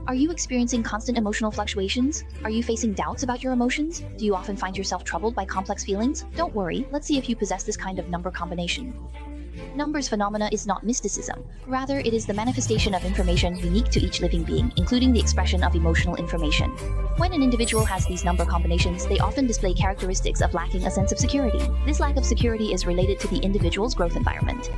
Are you experiencing constant emotional fluctuations? Are you facing doubts about your emotions? Do you often find yourself troubled by complex feelings? Don't worry, let's see if you possess this kind of number combination. Numbers phenomena is not mysticism. Rather, it is the manifestation of information unique to each living being, including the expression of emotional information. When an individual has these number combinations, they often display characteristics of lacking a sense of security. This lack of security is related to the individual's growth environment.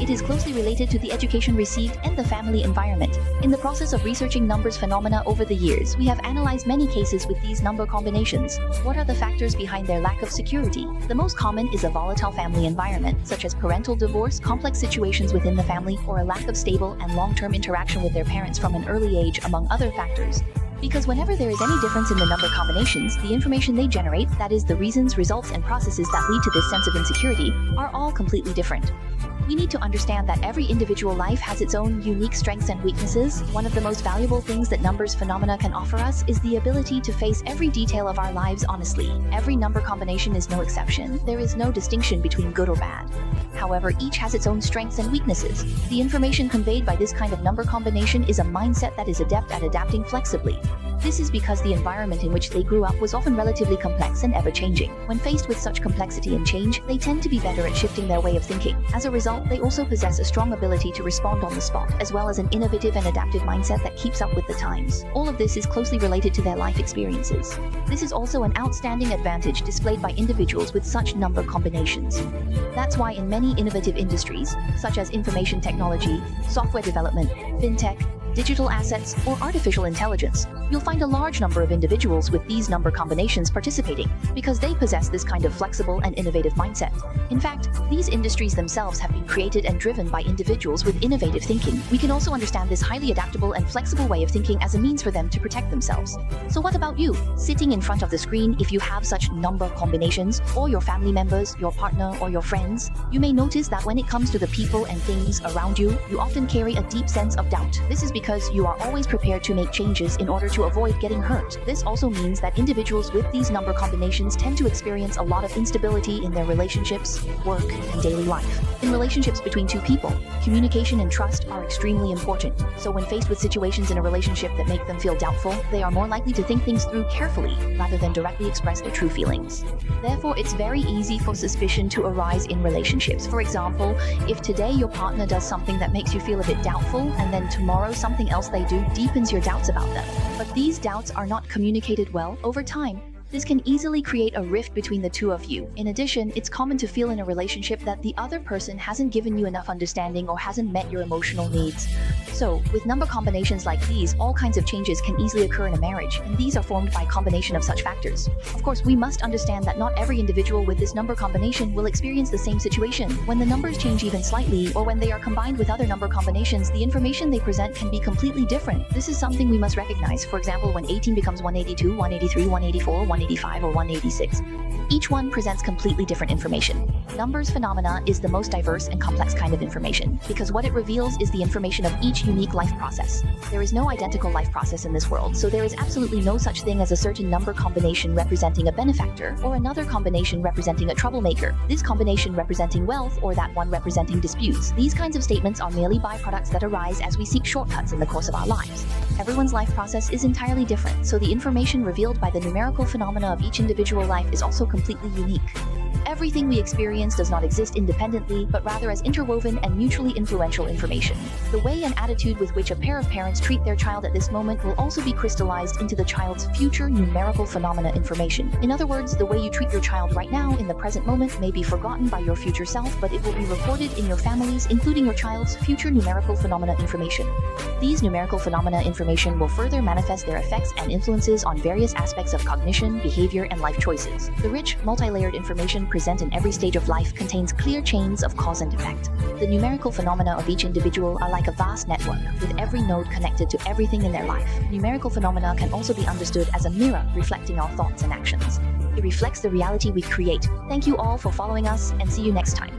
It is closely related to the education received and the family environment. In the process of researching numbers phenomena over the years, we have analyzed many cases with these number combinations. What are the factors behind their lack of security? The most common is a volatile family environment, such as parental divorce, complex situations within the family, or a lack of stable and long-term interaction with their parents from an early age, among other factors. Because whenever there is any difference in the number combinations, the information they generate, that is, the reasons, results, and processes that lead to this sense of insecurity, are all completely different. We need to understand that every individual life has its own unique strengths and weaknesses. One of the most valuable things that numbers phenomena can offer us is the ability to face every detail of our lives honestly. Every number combination is no exception. There is no distinction between good or bad. However, each has its own strengths and weaknesses. The information conveyed by this kind of number combination is a mindset that is adept at adapting flexibly. This is because the environment in which they grew up was often relatively complex and ever-changing. When faced with such complexity and change, they tend to be better at shifting their way of thinking. As a result, they also possess a strong ability to respond on the spot, as well as an innovative and adaptive mindset that keeps up with the times. All of this is closely related to their life experiences. This is also an outstanding advantage displayed by individuals with such number combinations. That's why in many innovative industries, such as information technology, software development, fintech, digital assets, or artificial intelligence, you'll find a large number of individuals with these number combinations participating, because they possess this kind of flexible and innovative mindset. In fact, these industries themselves have been created and driven by individuals with innovative thinking. We can also understand this highly adaptable and flexible way of thinking as a means for them to protect themselves. So what about you? Sitting in front of the screen, if you have such number combinations, or your family members, your partner, or your friends, you may notice that when it comes to the people and things around you, you often carry a deep sense of doubt. This is because you are always prepared to make changes in order to avoid getting hurt. This also means that individuals with these number combinations tend to experience a lot of instability in their relationships, work, and daily life. In relationships between two people, communication and trust are extremely important. So when faced with situations in a relationship that make them feel doubtful, they are more likely to think things through carefully rather than directly express their true feelings. Therefore, it's very easy for suspicion to arise in relationships. For example, if today your partner does something that makes you feel a bit doubtful, and then tomorrow something else they do deepens your doubts about them, but these doubts are not communicated well over time, this can easily create a rift between the two of you. In addition, it's common to feel in a relationship that the other person hasn't given you enough understanding or hasn't met your emotional needs. So, with number combinations like these, all kinds of changes can easily occur in a marriage, and these are formed by a combination of such factors. Of course, we must understand that not every individual with this number combination will experience the same situation. When the numbers change even slightly, or when they are combined with other number combinations, the information they present can be completely different. This is something we must recognize. For example, when 18 becomes 182, 183, 184, 185, or 186. Each one presents completely different information. Numbers phenomena is the most diverse and complex kind of information, because what it reveals is the information of each unique life process. There is no identical life process in this world, so there is absolutely no such thing as a certain number combination representing a benefactor, or another combination representing a troublemaker, this combination representing wealth, or that one representing disputes. These kinds of statements are merely byproducts that arise as we seek shortcuts in the course of our lives. Everyone's life process is entirely different, so the information revealed by the numerical phenomena of each individual life is also completely unique. Everything we experience does not exist independently, but rather as interwoven and mutually influential information. The way and attitude with which a pair of parents treat their child at this moment will also be crystallized into the child's future numerical phenomena information. In other words, the way you treat your child right now in the present moment may be forgotten by your future self, but it will be recorded in your families, including your child's future numerical phenomena information. These numerical phenomena information will further manifest their effects and influences on various aspects of cognition, behavior, and life choices. The rich, multi-layered information present in every stage of life contains clear chains of cause and effect. The numerical phenomena of each individual are like a vast network, with every node connected to everything in their life. Numerical phenomena can also be understood as a mirror reflecting our thoughts and actions. It reflects the reality we create. Thank you all for following us, and see you next time.